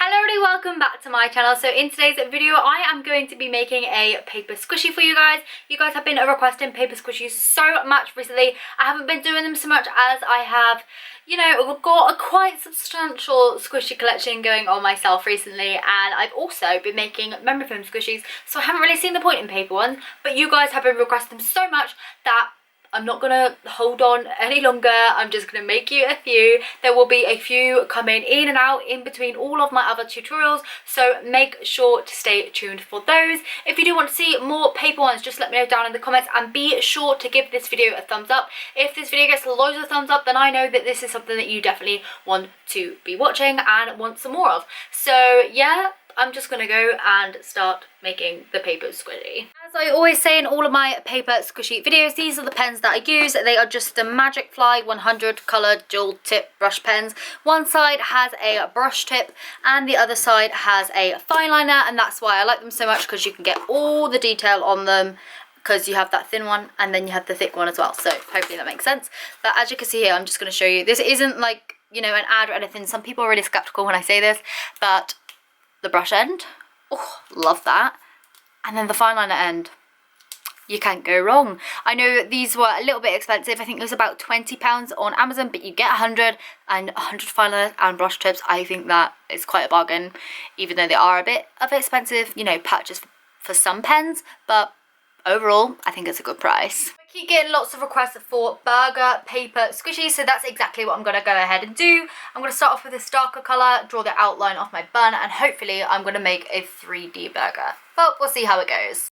Hello everybody, welcome back to my channel. So in today's video I am going to be making a paper squishy for you guys. You guys have been requesting paper squishies so much recently. I haven't been doing them so much as I have, you know, got a quite substantial squishy collection going on myself recently, and I've also been making memory foam squishies, so I haven't really seen the point in paper ones, but you guys have been requesting them so much that I'm not gonna hold on any longer. I'm just gonna make you a few. There will be a few coming in and out in between all of my other tutorials, so make sure to stay tuned for those. If you do want to see more paper ones, just let me know down in the comments, and be sure to give this video a thumbs up. If this video gets loads of thumbs up, then I know that this is something that you definitely want to be watching and want some more of. So yeah, I'm just gonna go and start making the paper squishy. As I always say in all of my paper squishy videos, these are the pens that I use. They are just the Magic Fly 100 coloured dual tip brush pens. One side has a brush tip and the other side has a fine liner, and that's why I like them so much, because you can get all the detail on them, because you have that thin one and then you have the thick one as well. So hopefully that makes sense. But as you can see here, I'm just going to show you. This isn't like, you know, an ad or anything. Some people are really skeptical when I say this, but the brush end, oh, love that. And then the fine liner end, you can't go wrong. I know these were a little bit expensive. I think it was about £20 on Amazon, but you get 100 and 100 fine liners and brush tips. I think that is quite a bargain, even though they are a bit of expensive, you know, purchase for some pens, but overall I think it's a good price. I keep getting lots of requests for burger paper squishies, so that's exactly what I'm going to go ahead and do. I'm going to start off with this darker colour, draw the outline off my bun, and hopefully I'm going to make a 3D burger. But we'll see how it goes.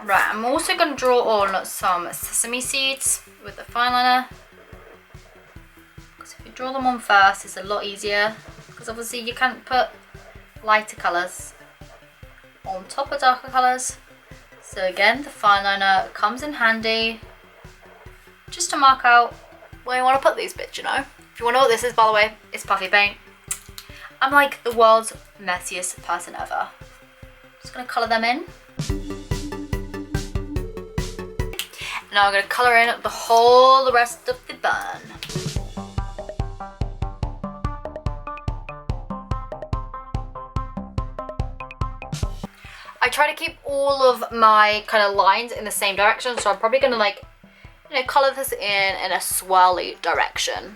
Right, I'm also going to draw on some sesame seeds with the fine liner, because if you draw them on first it's a lot easier, because obviously you can't put lighter colours on top of darker colours. So again, the fine liner comes in handy just to mark out where you want to put these bits, you know. If you want to know what this is, by the way, it's puffy paint. I'm like the world's messiest person ever. Just going to colour them in. Now I'm going to colour in the rest of the bun. I try to keep all of my kind of lines in the same direction, so I'm probably going to, like, you know, colour this in a swirly direction.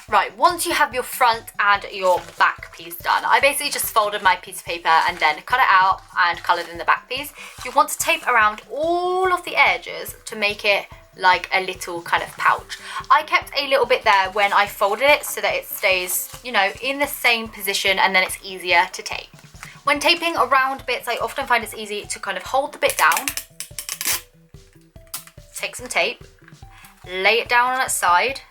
Right, once you have your front and your back piece done, I basically just folded my piece of paper and then cut it out and coloured in the back piece. You want to tape around all of the edges to make it like a little kind of pouch. I kept a little bit there when I folded it so that it stays, you know, in the same position, and then it's easier to tape. When taping around bits, I often find it's easy to kind of hold the bit down, take some tape, lay it down on its side,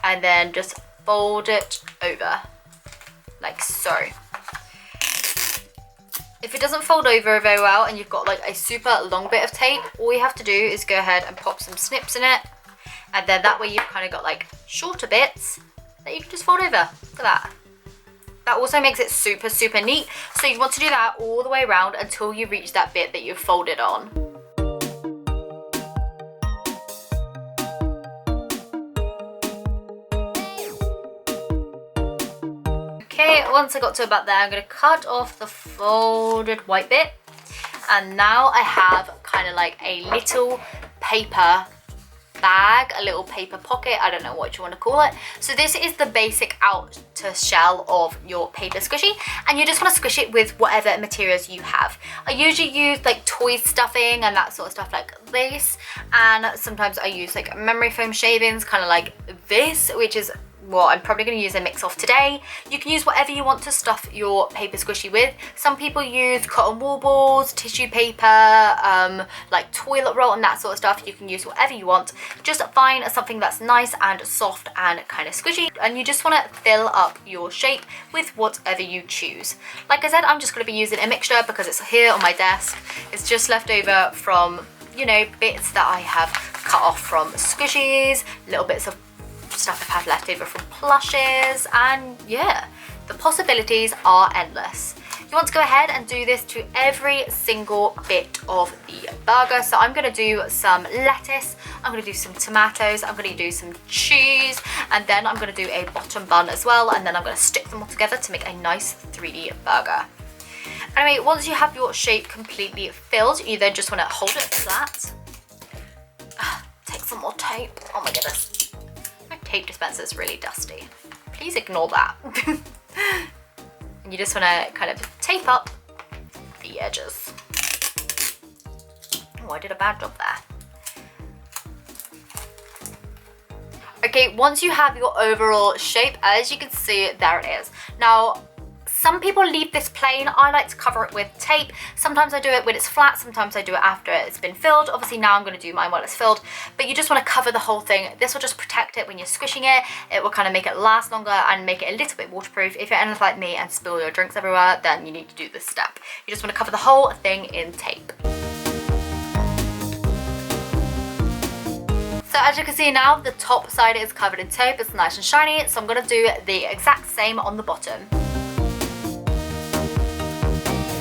and then just fold it over, like so. If it doesn't fold over very well and you've got like a super long bit of tape, all you have to do is go ahead and pop some snips in it, and then that way you've kind of got like shorter bits that you can just fold over. Look at that. That also makes it super, super neat. So you want to do that all the way around until you reach that bit that you've folded on. Okay, once I got to about there, I'm going to cut off the folded white bit, and now I have kind of like a little paper bag, a little paper pocket, I don't know what you want to call it. So this is the basic outer shell of your paper squishy, and you just want to squish it with whatever materials you have. I usually use like toy stuffing and that sort of stuff like this, and sometimes I use like memory foam shavings, kind of like this, which is what I'm probably going to use a mix of today. You can use whatever you want to stuff your paper squishy with. Some people use cotton wool balls, tissue paper, like toilet roll and that sort of stuff. You can use whatever you want. Just find something that's nice and soft and kind of squishy, and you just want to fill up your shape with whatever you choose. Like I said, I'm just going to be using a mixture because it's here on my desk. It's just left over from, you know, bits that I have cut off from squishies, little bits of stuff I've had left over from plushes, and yeah, the possibilities are endless. You want to go ahead and do this to every single bit of the burger. So I'm going to do some lettuce, I'm going to do some tomatoes, I'm going to do some cheese, and then I'm going to do a bottom bun as well, and then I'm going to stick them all together to make a nice 3D burger. Anyway, once you have your shape completely filled, you then just want to hold it flat. Take some more tape. Oh my goodness. My tape dispenser is really dusty. Please ignore that. And you just want to kind of tape up the edges. Oh, I did a bad job there. Okay, once you have your overall shape, as you can see, there it is. Now, some people leave this plain. I like to cover it with tape. Sometimes I do it when it's flat, sometimes I do it after it's been filled. Obviously now I'm going to do mine while it's filled, but you just want to cover the whole thing. This will just protect it when you're squishing it. It will kind of make it last longer and make it a little bit waterproof. If you're anything like me and spill your drinks everywhere, then you need to do this step. You just want to cover the whole thing in tape. So as you can see now, the top side is covered in tape. It's nice and shiny, so I'm going to do the exact same on the bottom.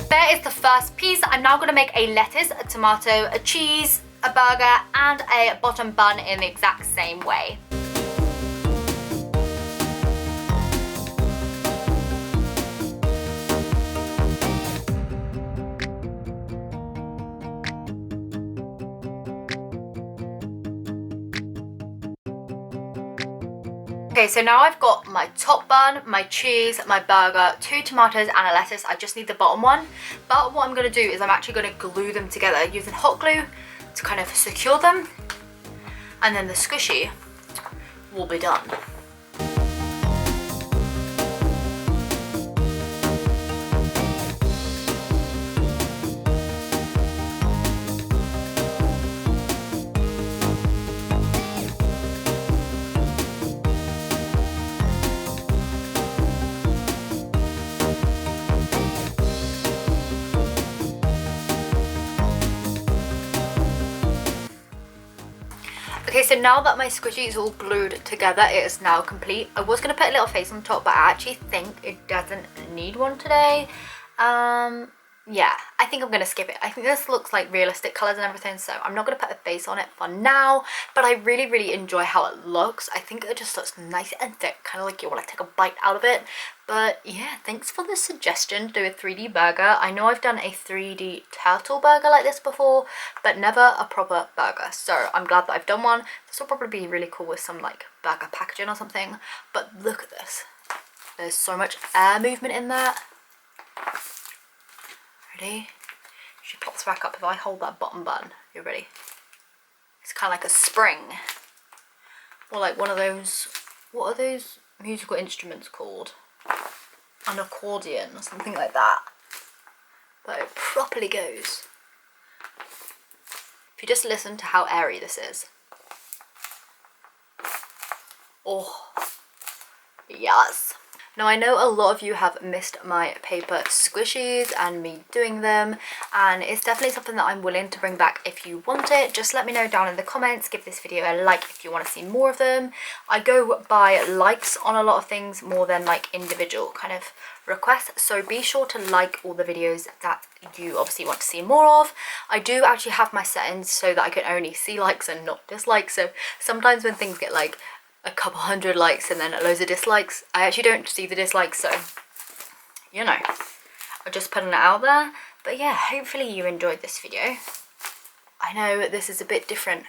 There is the first piece. I'm now going to make a lettuce, a tomato, a cheese, a burger, and a bottom bun in the exact same way. Okay, so now I've got my top bun, my cheese, my burger, 2 tomatoes and a lettuce. I just need the bottom one. But what I'm going to do is I'm actually going to glue them together using hot glue to kind of secure them. And then the squishy will be done. Okay, so now that my squishy is all glued together, it is now complete. I was going to put a little face on top, but I actually think it doesn't need one today. Yeah, I think I'm going to skip it. I think this looks like realistic colours and everything, so I'm not going to put a face on it for now, but I really, really enjoy how it looks. I think it just looks nice and thick, kind of like you want to take a bite out of it. But yeah, thanks for the suggestion to do a 3D burger. I know I've done a 3D turtle burger like this before, but never a proper burger. So I'm glad that I've done one. This will probably be really cool with some like burger packaging or something. But look at this. There's so much air movement in there. Ready? She pops back up if I hold that bottom button. You're ready? It's kind of like a spring. Or like one of those, what are those musical instruments called? An accordion or something like that. But it properly goes. If you just listen to how airy this is. Oh, yes. Now I know a lot of you have missed my paper squishies and me doing them, and it's definitely something that I'm willing to bring back if you want it. Just let me know down in the comments, give this video a like if you want to see more of them. I go by likes on a lot of things more than like individual kind of requests, so be sure to like all the videos that you obviously want to see more of. I do actually have my settings so that I can only see likes and not dislikes, so sometimes when things get like a couple hundred likes and then loads of dislikes, I actually don't see the dislikes, so you know, I'm just putting it out there. But yeah, hopefully you enjoyed this video. I know this is a bit different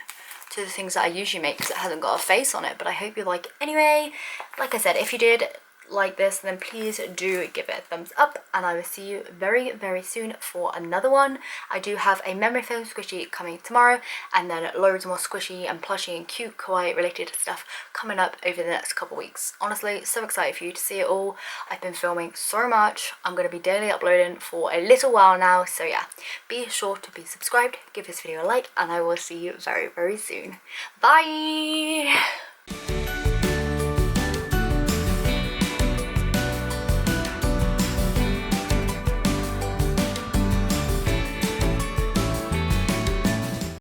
to the things that I usually make because it hasn't got a face on it, but I hope you like it anyway. Like I said, if you did, like this, then please do give it a thumbs up, and I will see you very, very soon for another one. I do have a memory foam squishy coming tomorrow, and then loads more squishy and plushy and cute kawaii related stuff coming up over the next couple weeks. Honestly, so excited for you to see it all. I've been filming so much. I'm going to be daily uploading for a little while now, so yeah, be sure to be subscribed, give this video a like, and I will see you very, very soon. Bye!